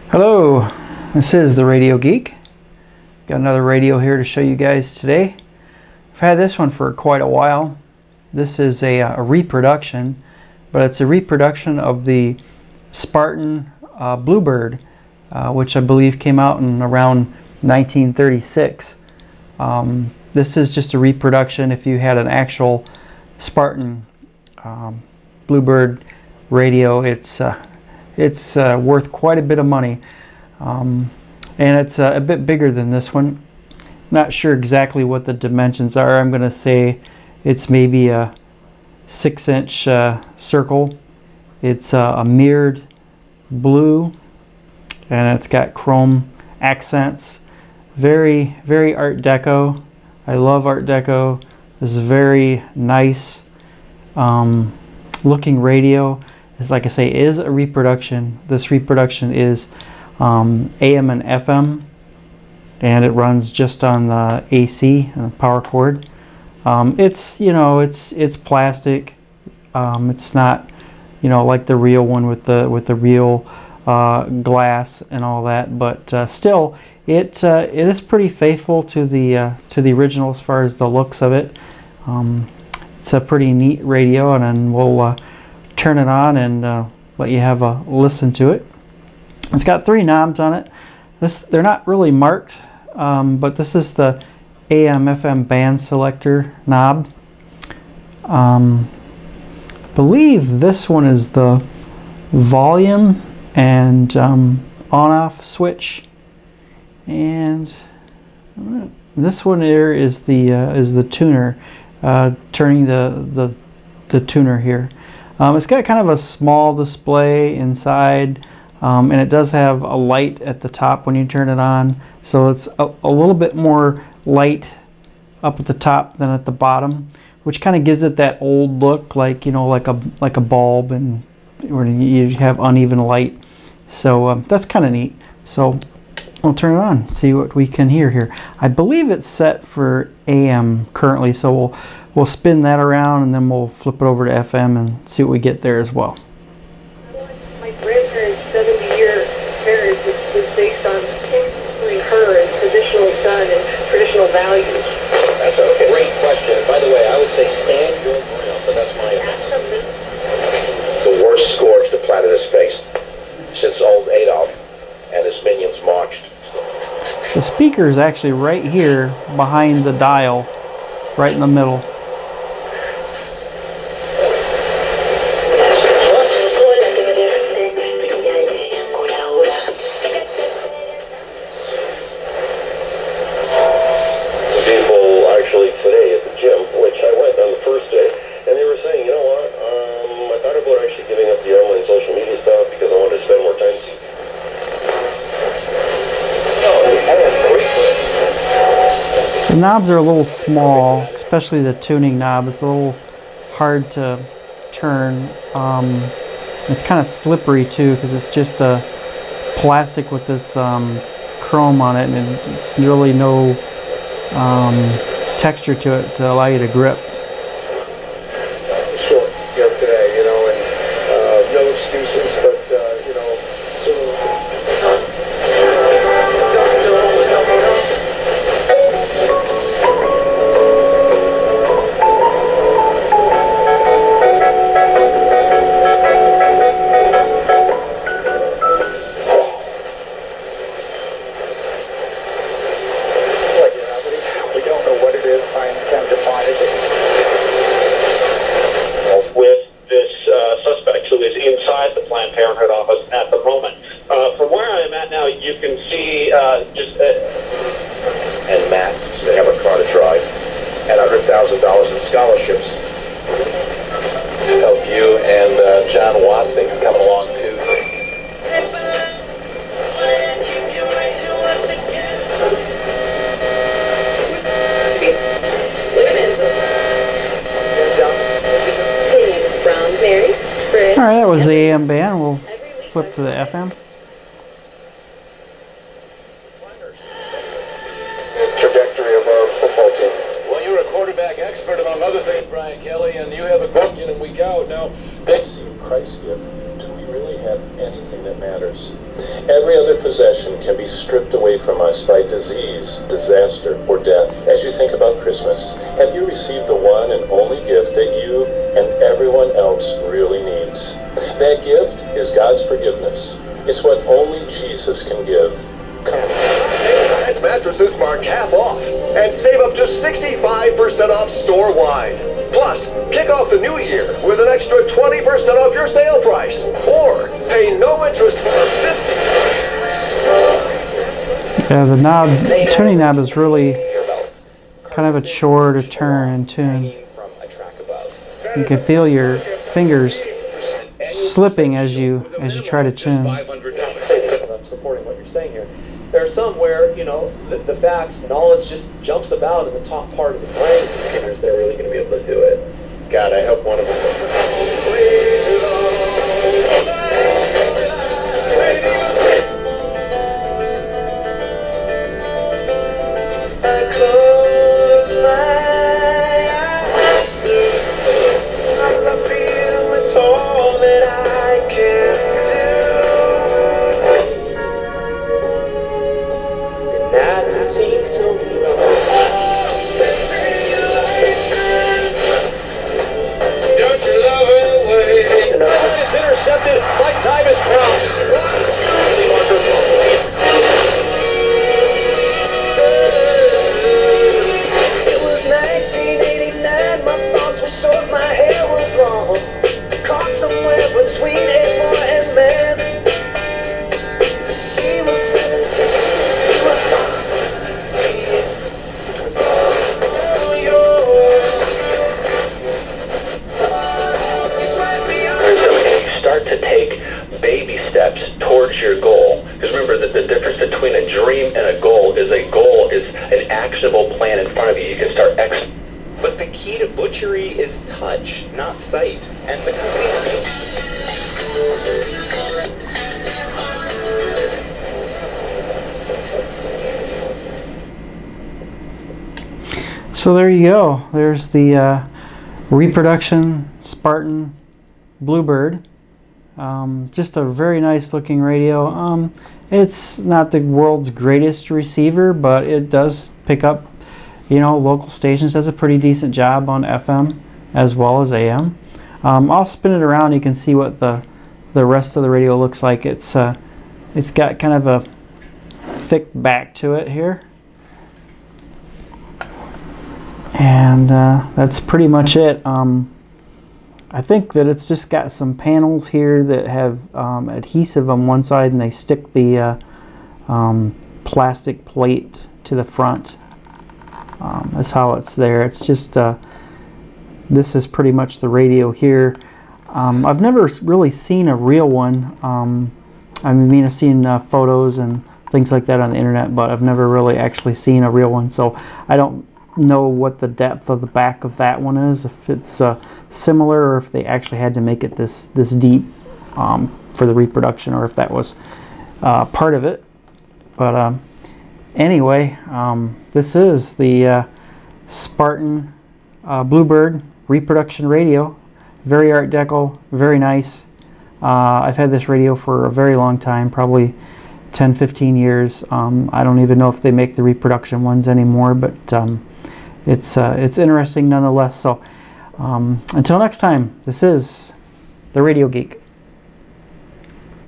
Hello, this is the Radio Geek. Got another radio here to show you guys today. I've had this one for quite a while. This is a reproduction, but it's a reproduction of the Sparton Bluebird, which I believe came out in around 1936. This is just a reproduction. If you had an actual Sparton Bluebird radio, it's worth quite a bit of money, and it's a bit bigger than this one. Not sure exactly what the dimensions are. I'm going to say it's maybe a 6-inch circle. It's a mirrored blue, and it's got chrome accents. Very, very Art Deco. I love Art Deco. This is a very nice looking radio. It's, like I say, is a reproduction. This reproduction is AM and FM, and it runs just on the AC power cord. It's it's plastic. It's not like the real one with the real glass and all that, but still it is pretty faithful to the original as far as the looks of it. It's a pretty neat radio, and then we'll turn it on and let you have a listen to it. It's got 3 knobs on it. They're not really marked, but this is the AM/FM band selector knob. I believe this one is the volume and on-off switch, and this one here is the tuner, turning the tuner here. It's got kind of a small display inside, and it does have a light at the top when you turn it on, so it's a little bit more light up at the top than at the bottom, which kind of gives it that old look, like like a bulb, and where you have uneven light. So that's kind of neat. So we'll turn it on, see what we can hear here. I believe it's set for AM currently, so we'll spin that around, and then we'll flip it over to FM and see what we get there as well. My grandparents' 70-year marriage was based on kindling her and traditional sun and traditional values. That's a great question. By the way, I would say stand your ground, but that's my opinion. The worst scourge the planet has faced since old Adolf and his minions marched. The speaker is actually right here behind the dial, right in the middle. The knobs are a little small, especially the tuning knob. It's a little hard to turn. It's kind of slippery too, because it's just a plastic with this chrome on it, and it's really no texture to it to allow you to grip. Sure, today, and no excuses, but and masks they have a car to drive, and $100,000 in scholarships. Help you and John Wassing's coming along too. Alright, that was the AM band. We'll flip to the FM. Trajectory of our football team. Well, you're a quarterback expert among other things, Brian Kelly, and you have a question and week out. Now, Christ gift, do we really have anything that matters? Every other possession can be stripped away from us by disease, disaster, or death. As you think about Christmas, have you received the one and only gift that you and everyone else really needs? That gift is God's forgiveness. It's what only Jesus can give. And mattresses mark half off and save up to 65% off store-wide. Plus, kick off the new year with an extra 20% off your sale price, or pay no interest for 50. Yeah, the knob, tuning knob is really kind of a chore to turn and tune. You can feel your fingers slipping as you try to tune. I'm supporting what you're saying here. There are some where, you know, the facts, knowledge just jumps about in the top part of the brain. Computers, they're really going to be able to do it. God, I hope one of them. But the key to butchery is touch, not sight. And the company's... So there you go. There's the reproduction Sparton Bluebird. Just a very nice looking radio. It's not the world's greatest receiver, but it does pick up, you know, local stations. Does a pretty decent job on FM as well as AM. I'll spin it around. You can see what the rest of the radio looks like. It's got kind of a thick back to it here, and that's pretty much it. I think that it's just got some panels here that have adhesive on one side, and they stick the plastic plate to the front. That's how it's there. It's just this is pretty much the radio here. I've never really seen a real one. I mean, I've seen photos and things like that on the internet, but I've never really actually seen a real one, so I don't know what the depth of the back of that one is, if it's similar, or if they actually had to make it this deep for the reproduction, or if that was part of it. But anyway, this is the Sparton Bluebird reproduction radio. Very Art Deco, very nice. I've had this radio for a very long time, probably 10-15 years. I don't even know if they make the reproduction ones anymore, but it's interesting nonetheless. So until next time, this is The Radio Geek.